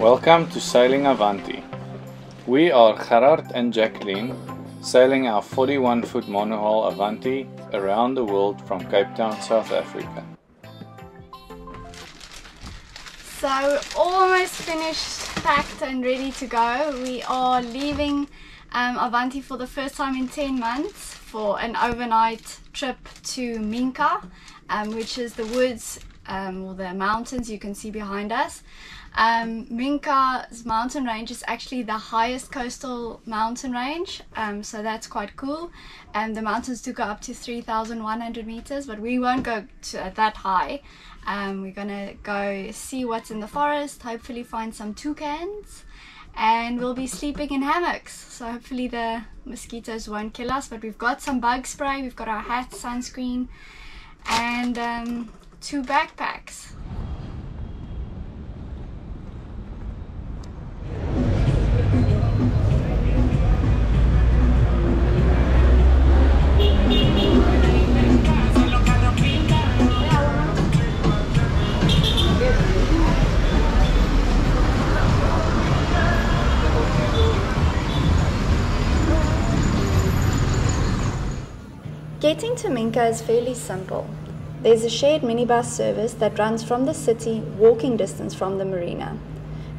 Welcome to Sailing Avanti. We are Gerard and Jacqueline, sailing our 41-foot monohull Avanti around the world from Cape Town, South Africa. So we're almost finished, packed and ready to go. We are leaving Avanti for the first time in 10 months for an overnight trip to Minca, which is the woods or the mountains you can see behind us. Minca's mountain range is actually the highest coastal mountain range, so that's quite cool. And the mountains do go up to 3,100 meters, but we won't go to that high. We're gonna go see what's in the forest, hopefully find some toucans, and we'll be sleeping in hammocks, so hopefully the mosquitoes won't kill us. But we've got some bug spray, we've got our hats, sunscreen, and 2 backpacks. Getting to Minca is fairly simple. There's a shared minibus service that runs from the city, walking distance from the marina.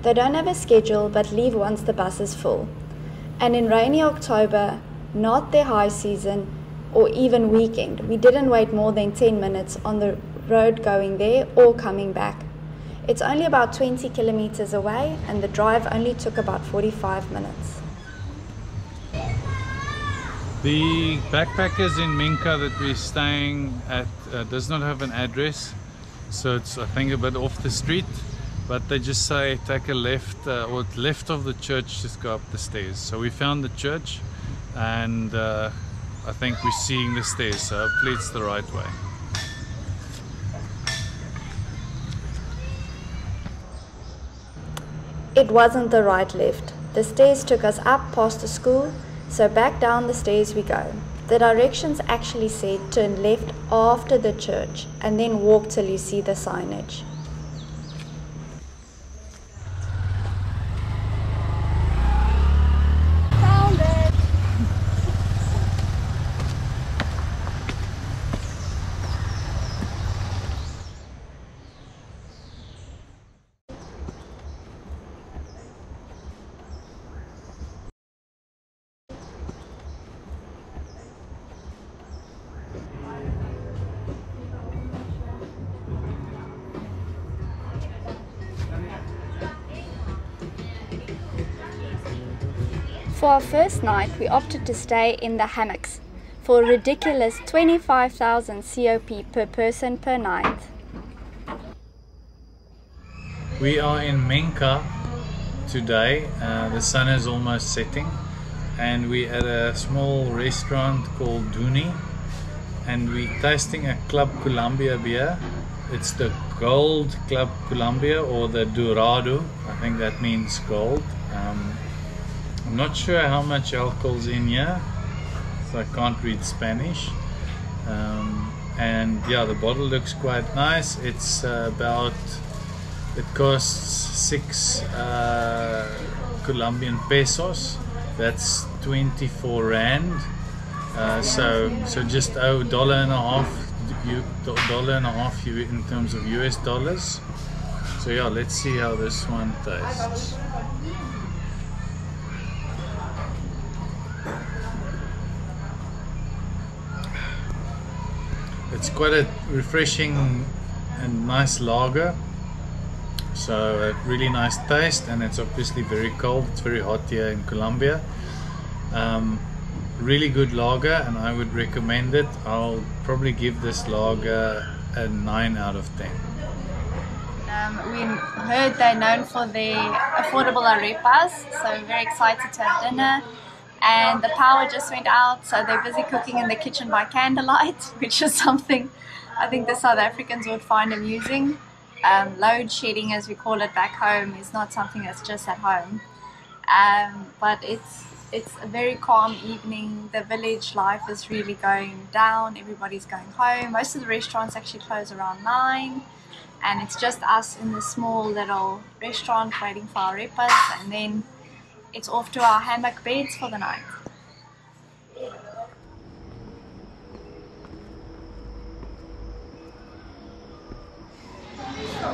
They don't have a schedule but leave once the bus is full. And in rainy October, not their high season or even weekend, we didn't wait more than 10 minutes on the road going there or coming back. It's only about 20 kilometers away and the drive only took about 45 minutes. The backpackers in Minca that we're staying at does not have an address, so it's I think a bit off the street, but they just say take a left or left of the church, just go up the stairs. So we found the church and I think we're seeing the stairs, so hopefully it's the right way. It wasn't the right left. The stairs took us up past the school, so back down the stairs we go. The directions actually said turn left after the church and then walk till you see the signage. Found it! For our first night, we opted to stay in the hammocks for a ridiculous 25,000 COP per person per night. We are in Minca today. The sun is almost setting and we're at a small restaurant called Duni and we're tasting a Club Colombia beer. It's the Gold Club Colombia or the Dorado. I think that means gold. I'm not sure how much alcohol's in here, so I can't read Spanish. And yeah, the bottle looks quite nice. It's it costs 6 Colombian pesos. That's 24 rand. So just $1.50 in terms of US dollars. So yeah, let's see how this one tastes. It's quite a refreshing and nice lager, so a really nice taste, and it's obviously very cold. It's very hot here in Colombia. Really good lager and I would recommend it. I'll probably give this lager a 9 out of 10. We heard they're known for their affordable arepas, so we're very excited to have dinner. And the power just went out, so they're busy cooking in the kitchen by candlelight, which is something I think the South Africans would find amusing. Load shedding, as we call it back home, is not something that's just at home. But it's It's a very calm evening. The village life is really going down. Everybody's going home. Most of the restaurants actually close around 9, and it's just us in the small little restaurant waiting for our repas, and then it's off to our hammock beds for the night.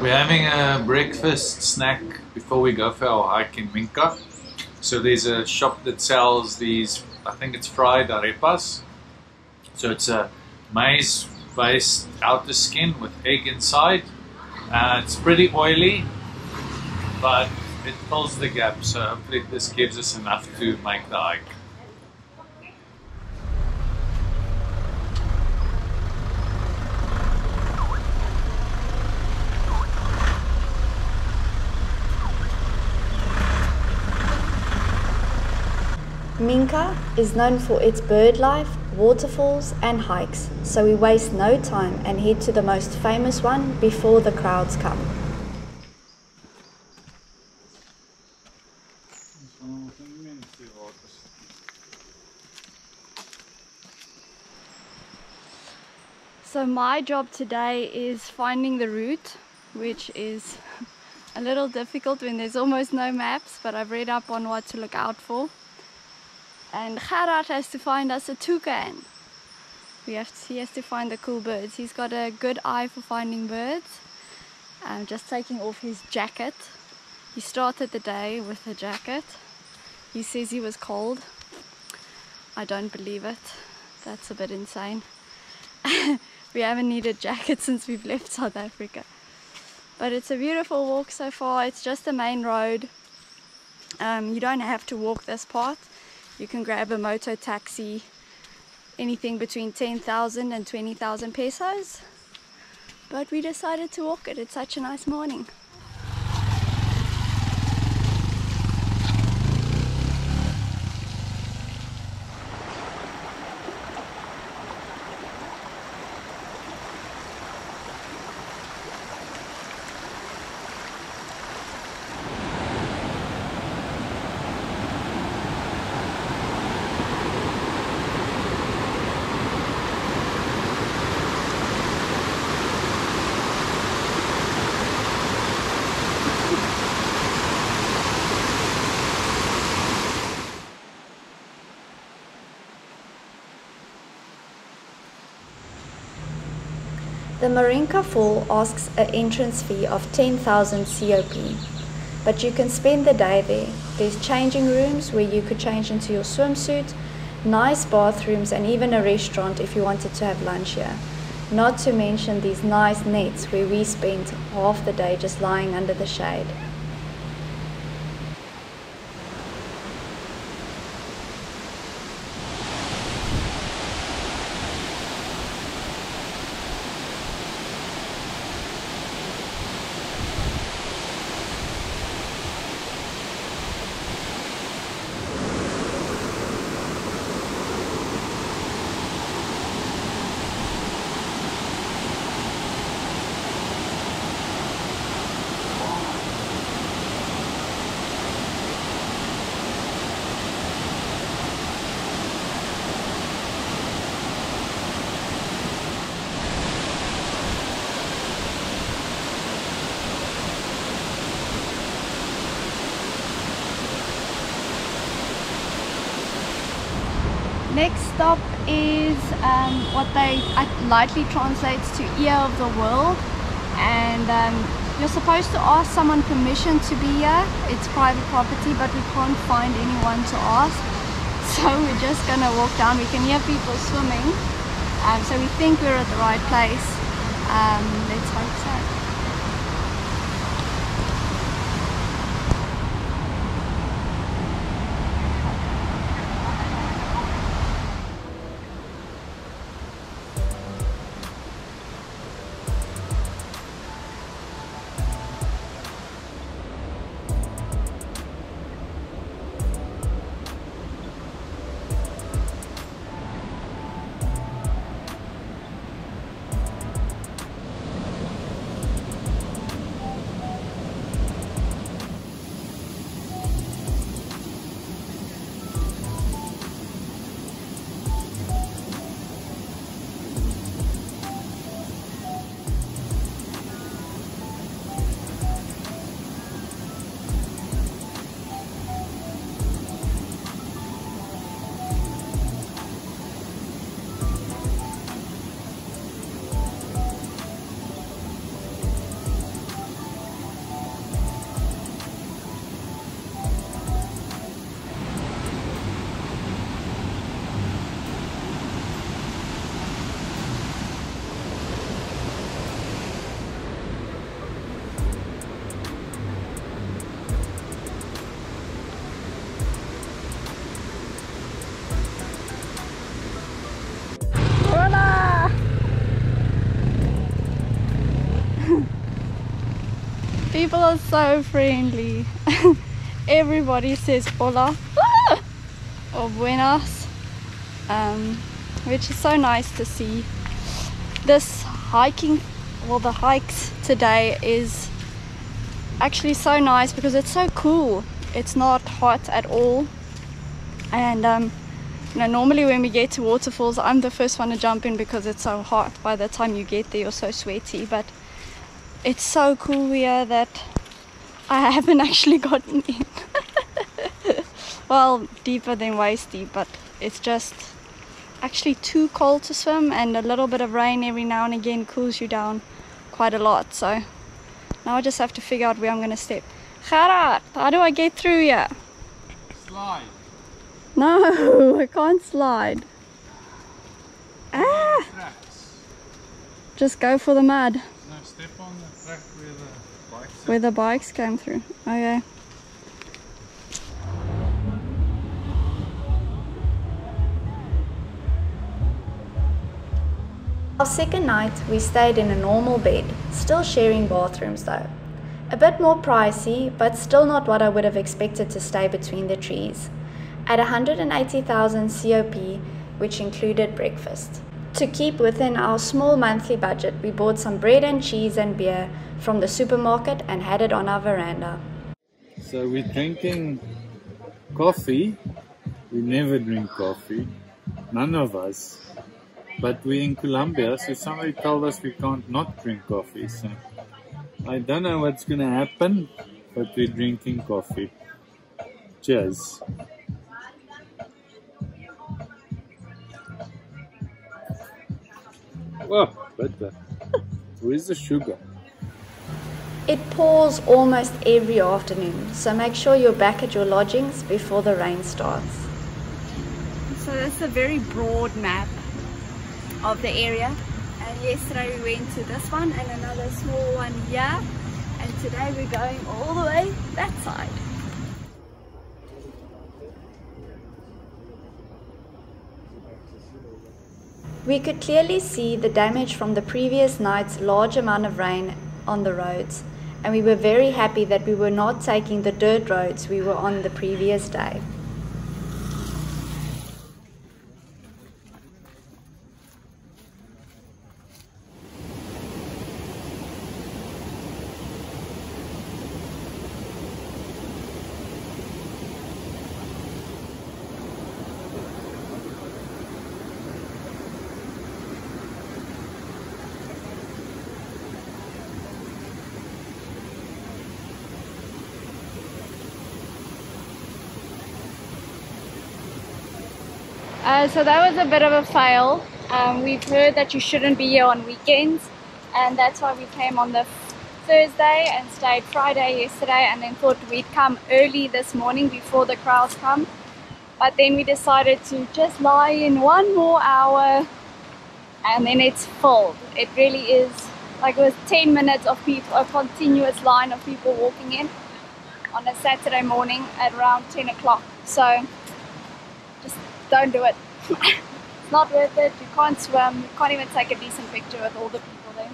We're having a breakfast snack before we go for our hike in Minca. So there's a shop that sells these, I think it's fried arepas. So it's a maize-based outer skin with egg inside. It's pretty oily, but it fills the gap. So hopefully this gives us enough to make the hike. Minca is known for its bird life, waterfalls and hikes, so we waste no time and head to the most famous one before the crowds come. So my job today is finding the route, which is a little difficult when there's almost no maps, but I've read up on what to look out for. And Gerard has to find us a toucan. He has to find the cool birds. He's got a good eye for finding birds. I'm just taking off his jacket. He started the day with a jacket. He says he was cold. I don't believe it. That's a bit insane. We haven't needed jackets since we've left South Africa. But it's a beautiful walk so far. It's just the main road. You don't have to walk this part. You can grab a moto taxi, anything between 10,000 and 20,000 pesos. But we decided to walk it. It's such a nice morning. The Minca Fall asks an entrance fee of 10,000 COP, but you can spend the day there. There's changing rooms where you could change into your swimsuit, nice bathrooms and even a restaurant if you wanted to have lunch here. Not to mention these nice nets where we spent half the day just lying under the shade. Next stop is what they lightly translates to ear of the world, and you're supposed to ask someone permission to be here. It's private property, but we can't find anyone to ask, so we're just gonna walk down. We can hear people swimming, so we think we're at the right place. Let's hope so. people are so friendly. Everybody says hola or buenas, which is so nice to see. This hiking, well, the hikes today is actually so nice because it's so cool. It's not hot at all, and you know, normally when we get to waterfalls, I'm the first one to jump in because it's so hot. By the time you get there, you're so sweaty, but it's so cool here that I haven't actually gotten in. Well, deeper than waist deep, but it's just actually too cold to swim, and a little bit of rain every now and again cools you down quite a lot. So now I just have to figure out where I'm going to step. Gerard, how do I get through here? Slide. No, I can't slide. Ah! Just go for the mud. No, step on the track where the bikes came through. Okay. Our second night we stayed in a normal bed, still sharing bathrooms though. A bit more pricey, but still not what I would have expected to stay between the trees. At 180,000 COP, which included breakfast. To keep within our small monthly budget, we bought some bread and cheese and beer from the supermarket and had it on our veranda. So we're drinking coffee. We never drink coffee, none of us. But we're in Colombia, so somebody told us we can't not drink coffee. So I don't know what's going to happen, but we're drinking coffee. Cheers. Whoa, better. Where's the sugar? It pours almost every afternoon, so make sure you're back at your lodgings before the rain starts. So that's a very broad map of the area, and yesterday we went to this one and another small one here, and today we're going all the way that side. We could clearly see the damage from the previous night's large amount of rain on the roads, and we were very happy that we were not taking the dirt roads we were on the previous day. So that was a bit of a fail. We've heard that you shouldn't be here on weekends, and that's why we came on the Thursday and stayed Friday yesterday, and then thought we'd come early this morning before the crowds come. But then we decided to just lie in one more hour, and then it's full. It really is, like, it was 10 minutes of people, a continuous line of people walking in on a Saturday morning at around 10 o'clock. So just don't do it. It's not worth it. You can't swim, you can't even take a decent picture with all the people there.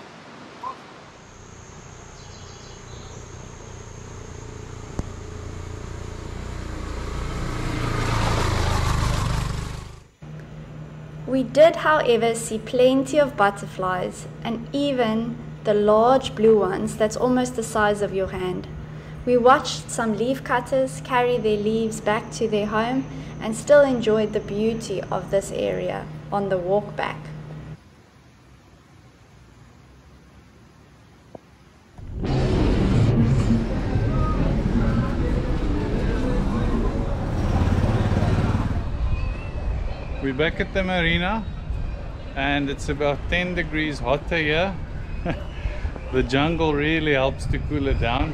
We did, however, see plenty of butterflies, and even the large blue ones that's almost the size of your hand. We watched some leaf cutters carry their leaves back to their home and still enjoyed the beauty of this area on the walk back. We're back at the marina, and it's about 10 degrees hotter here. The jungle really helps to cool it down.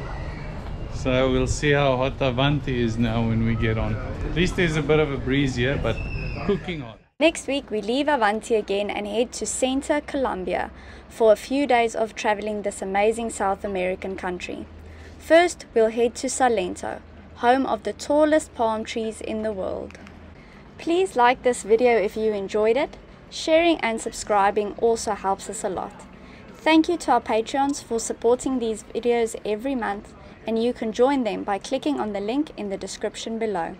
So we'll see how hot Avanti is now when we get on. At least there's a bit of a breeze here, but cooking hot. Next week we leave Avanti again and head to Center, Colombia for a few days of traveling this amazing South American country. First we'll head to Salento, home of the tallest palm trees in the world. Please like this video if you enjoyed it. Sharing and subscribing also helps us a lot. Thank you to our Patreons for supporting these videos every month, and you can join them by clicking on the link in the description below.